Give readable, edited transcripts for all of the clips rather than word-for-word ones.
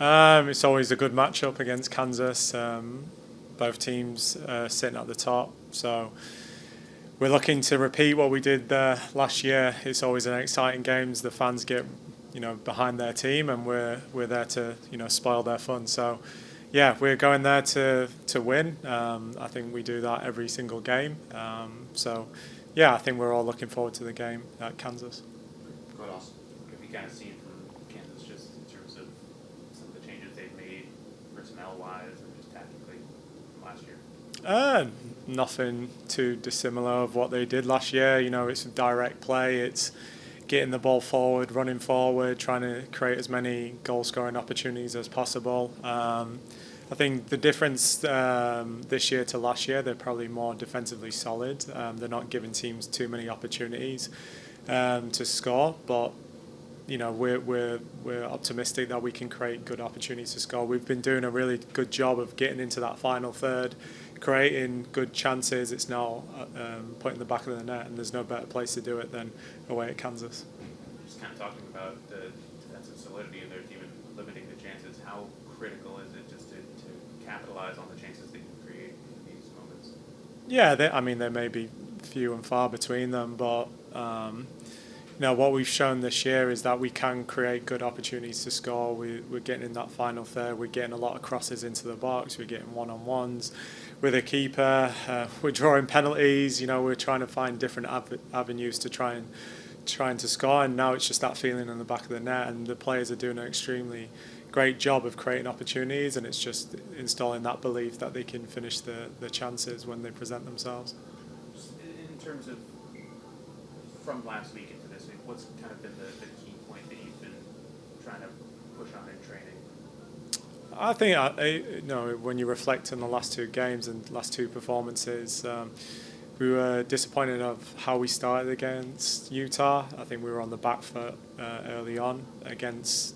It's always a good matchup against Kansas. Both teams sitting at the top, so we're looking to repeat what we did last year. It's always an exciting games. The fans get, behind their team, and we're there to, spoil their fun. So, yeah, we're going there to win. I think we do that every single game. So, yeah, I think we're all looking forward to the game at Kansas. What else have you kind of seen from Kansas, just in terms of some of the changes they've made, personnel-wise, and just tactically from last year? Nothing too dissimilar of what they did last year. It's direct play. It's getting the ball forward, running forward, trying to create as many goal-scoring opportunities as possible. I think the difference this year to last year, they're probably more defensively solid. They're not giving teams too many opportunities to score, but we're optimistic that we can create good opportunities to score. We've been doing a really good job of getting into that final third, creating good chances. It's now put in the back of the net, and there's no better place to do it than away at Kansas. Just kind of talking about the defensive solidity of their team and limiting the chances. How critical is it just to capitalize on the chances that you create in these moments? Yeah, there may be few and far between them, but what we've shown this year is that we can create good opportunities to score. We're getting in that final third. We're getting a lot of crosses into the box. We're getting one-on-ones with a keeper. We're drawing penalties. We're trying to find different avenues to trying to score. And now it's just that feeling in the back of the net. And the players are doing an extremely great job of creating opportunities. And it's just installing that belief that they can finish the chances when they present themselves. Just in terms of from last week into this week, what's kind of been the key point that you've been trying to push on in training? I think when you reflect on the last two games and last two performances, we were disappointed of how we started against Utah. I think we were on the back foot early on against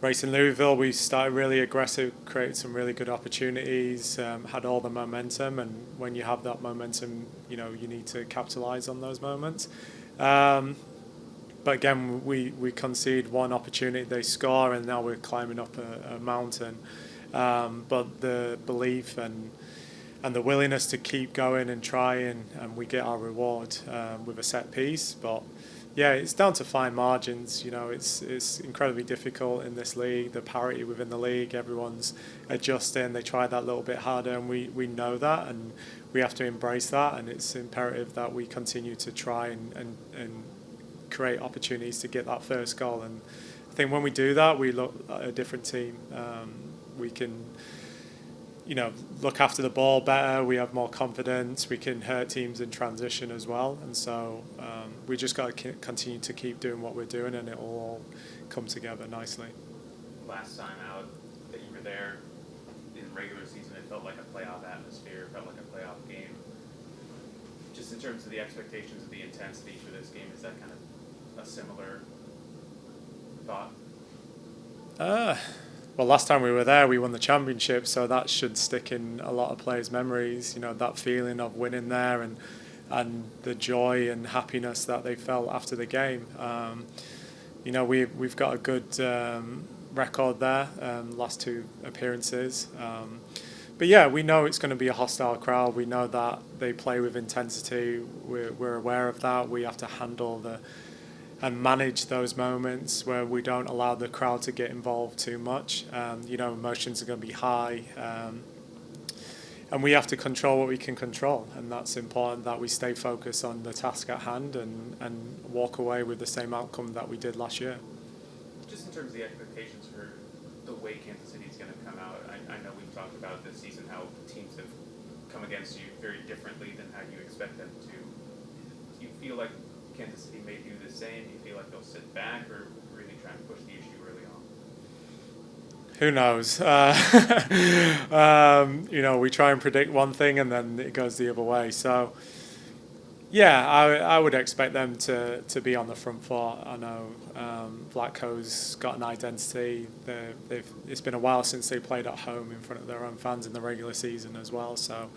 Racing Louisville. We started really aggressive, created some really good opportunities, had all the momentum, and when you have that momentum, you need to capitalize on those moments. But again, we concede one opportunity, they score, and now we're climbing up a mountain. But the belief and the willingness to keep going and try, and we get our reward with a set piece. But yeah, it's down to fine margins. It's incredibly difficult in this league. The parity within the league, everyone's adjusting. They try that little bit harder, and we know that, and we have to embrace that. And it's imperative that we continue to try and create opportunities to get that first goal. And I think when we do that, we look at a different team. We can, look after the ball better. We have more confidence. We can hurt teams in transition as well. And so we just got to continue to keep doing what we're doing, and it will all come together nicely. Last time out that you were there in regular season, it felt like a playoff atmosphere, felt like a playoff game. Just in terms of the expectations of the intensity for this game, is that kind of a similar thought? Well, last time we were there, we won the championship, so that should stick in a lot of players' memories. That feeling of winning there, and the joy and happiness that they felt after the game. We've got a good record there, last two appearances. But yeah, we know it's going to be a hostile crowd. We know that they play with intensity. We're aware of that. We have to handle and manage those moments where we don't allow the crowd to get involved too much. Emotions are going to be high, and we have to control what we can control, and that's important that we stay focused on the task at hand and walk away with the same outcome that we did last year. Just in terms of the expectations for the way Kansas City is going to come out, I know we've talked about this season how teams have come against you very differently than how you expect them to. Do you feel like Kansas City may do the same? Do you feel like they'll sit back or really try and push the issue early on? Who knows? We try and predict one thing and then it goes the other way. So, yeah, I would expect them to be on the front foot. I know Vlatko's got an identity. It's been a while since they played at home in front of their own fans in the regular season as well. So,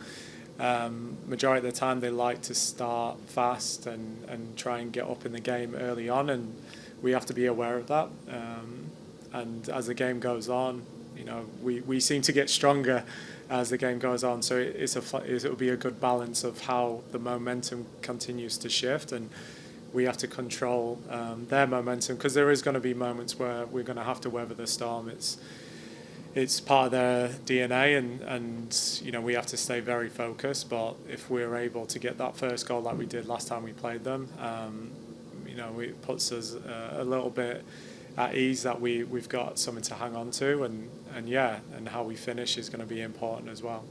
majority of the time they like to start fast and try and get up in the game early on, and we have to be aware of that. and as the game goes on, we seem to get stronger as the game goes on. So it'll be a good balance of how the momentum continues to shift, and we have to control their momentum, because there is going to be moments where we're going to have to weather the storm. It's part of their DNA, and we have to stay very focused. But if we're able to get that first goal like we did last time we played them, it puts us a little bit at ease that we've got something to hang on to, and how we finish is going to be important as well.